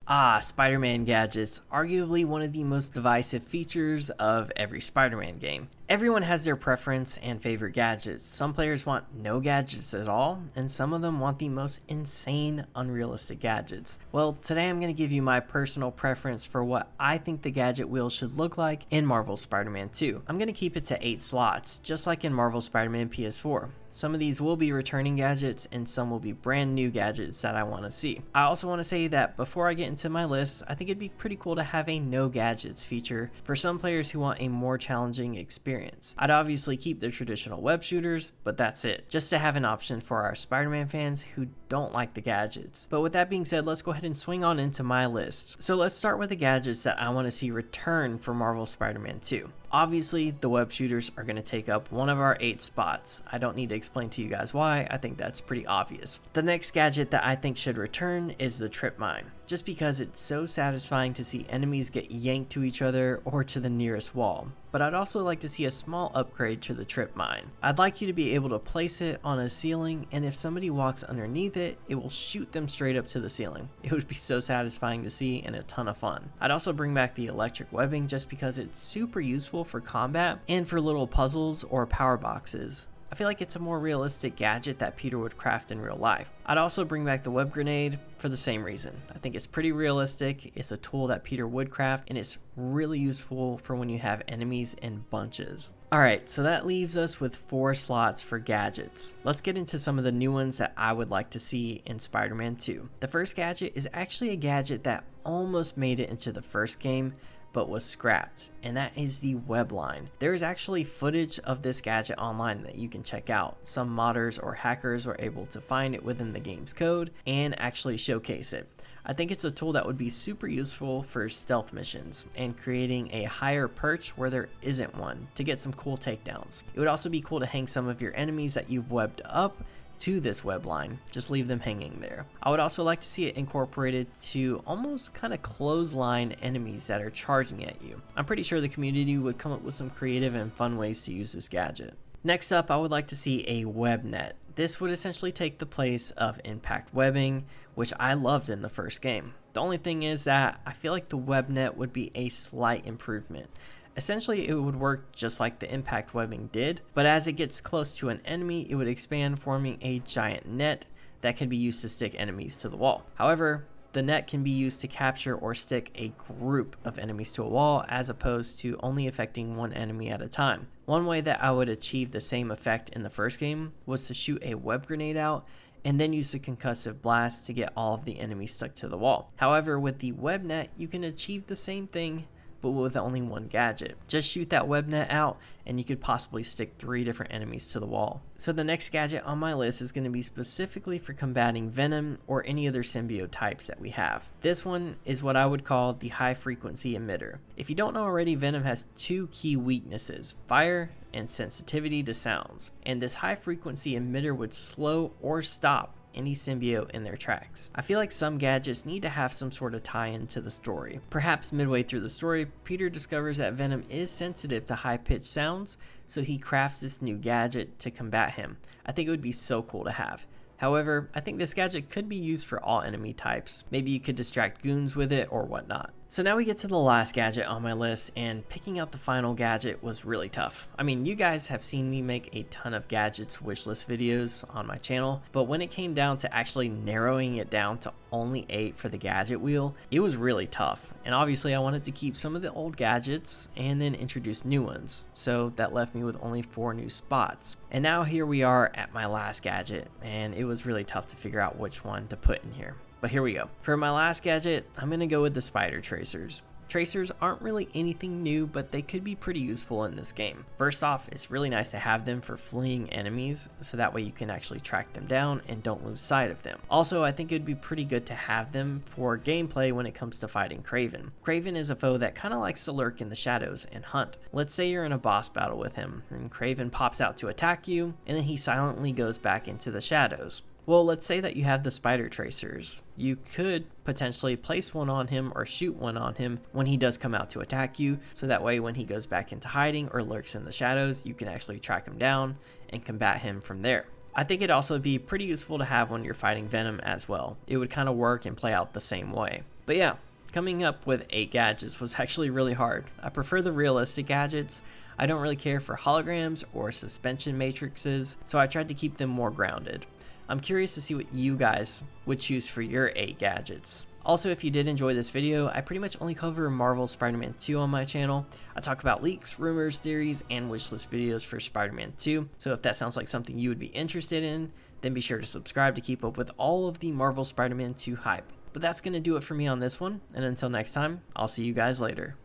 Spider-Man gadgets, arguably one of the most divisive features of every Spider-Man game. Everyone has their preference and favorite gadgets. Some players want no gadgets at all, and some of them want the most insane, unrealistic gadgets. Well, today I'm going to give you my personal preference for what I think the gadget wheel should look like in Marvel's Spider-Man 2. I'm going to keep it to 8 slots, just like in Marvel's Spider-Man PS4. Some of these will be returning gadgets and some will be brand new gadgets that I want to see. I also want to say that before I get into my list, I think it'd be pretty cool to have a no gadgets feature for some players who want a more challenging experience. I'd obviously keep the traditional web shooters, but that's it, just to have an option for our Spider-Man fans who don't like the gadgets. But with that being said, let's go ahead and swing on into my list. So let's start with the gadgets that I want to see return for Marvel Spider-Man 2. Obviously, the web shooters are going to take up one of our 8 spots. I don't need to explain to you guys why, I think that's pretty obvious. The next gadget that I think should return is the trip mine, just because it's so satisfying to see enemies get yanked to each other or to the nearest wall. But I'd also like to see a small upgrade to the trip mine. I'd like you to be able to place it on a ceiling, and if somebody walks underneath it, it will shoot them straight up to the ceiling. It would be so satisfying to see and a ton of fun. I'd also bring back the electric webbing just because it's super useful for combat and for little puzzles or power boxes. I feel like it's a more realistic gadget that Peter would craft in real life. I'd also bring back the web grenade for the same reason. I think it's pretty realistic, it's a tool that Peter would craft, and it's really useful for when you have enemies in bunches. Alright, so that leaves us with 4 slots for gadgets. Let's get into some of the new ones that I would like to see in Spider-Man 2. The first gadget is actually a gadget that almost made it into the first game, but was scrapped, and that is the web line. There is actually footage of this gadget online that you can check out. Some modders or hackers were able to find it within the game's code and actually showcase it. I think it's a tool that would be super useful for stealth missions and creating a higher perch where there isn't one to get some cool takedowns. It would also be cool to hang some of your enemies that you've webbed up to this web line, just leave them hanging there. I would also like to see it incorporated to almost kind of clothesline enemies that are charging at you. I'm pretty sure the community would come up with some creative and fun ways to use this gadget. Next up, I would like to see a web net. This would essentially take the place of impact webbing, which I loved in the first game. The only thing is that I feel like the web net would be a slight improvement. Essentially, it would work just like the impact webbing did, but as it gets close to an enemy, it would expand, forming a giant net that can be used to stick enemies to the wall. However, the net can be used to capture or stick a group of enemies to a wall, as opposed to only affecting one enemy at a time. One way that I would achieve the same effect in the first game was to shoot a web grenade out and then use the concussive blast to get all of the enemies stuck to the wall. However, with the web net, you can achieve the same thing, but with only one gadget. Just shoot that web net out and you could possibly stick 3 different enemies to the wall. So the next gadget on my list is going to be specifically for combating Venom or any other symbiote types that we have. This one is what I would call the high frequency emitter. If you don't know already, Venom has 2 key weaknesses: fire and sensitivity to sounds. And this high frequency emitter would slow or stop any symbiote in their tracks. I feel like some gadgets need to have some sort of tie-in to the story. Perhaps midway through the story, Peter discovers that Venom is sensitive to high-pitched sounds, so he crafts this new gadget to combat him. I think it would be so cool to have. However, I think this gadget could be used for all enemy types. Maybe you could distract goons with it or whatnot. So now we get to the last gadget on my list, and picking out the final gadget was really tough. I mean, you guys have seen me make a ton of gadgets wishlist videos on my channel, but when it came down to actually narrowing it down to only 8 for the gadget wheel, it was really tough. And obviously I wanted to keep some of the old gadgets and then introduce new ones, so that left me with only 4 new spots. And now here we are at my last gadget, and it was really tough to figure out which one to put in here. But here we go. For my last gadget, I'm going to go with the spider tracers. Tracers aren't really anything new, but they could be pretty useful in this game. First off, it's really nice to have them for fleeing enemies, so that way you can actually track them down and don't lose sight of them. Also, I think it'd be pretty good to have them for gameplay when it comes to fighting Kraven. Kraven is a foe that kind of likes to lurk in the shadows and hunt. Let's say you're in a boss battle with him, and Kraven pops out to attack you, and then he silently goes back into the shadows. Well, let's say that you have the spider tracers. You could potentially place one on him or shoot one on him when he does come out to attack you, so that way when he goes back into hiding or lurks in the shadows, you can actually track him down and combat him from there. I think it'd also be pretty useful to have when you're fighting Venom as well. It would kind of work and play out the same way. But yeah, coming up with 8 gadgets was actually really hard. I prefer the realistic gadgets. I don't really care for holograms or suspension matrices, so I tried to keep them more grounded. I'm curious to see what you guys would choose for your 8 gadgets. Also, if you did enjoy this video, I pretty much only cover Marvel Spider-Man 2 on my channel. I talk about leaks, rumors, theories, and wishlist videos for Spider-Man 2, so if that sounds like something you would be interested in, then be sure to subscribe to keep up with all of the Marvel Spider-Man 2 hype. But that's going to do it for me on this one, and until next time, I'll see you guys later.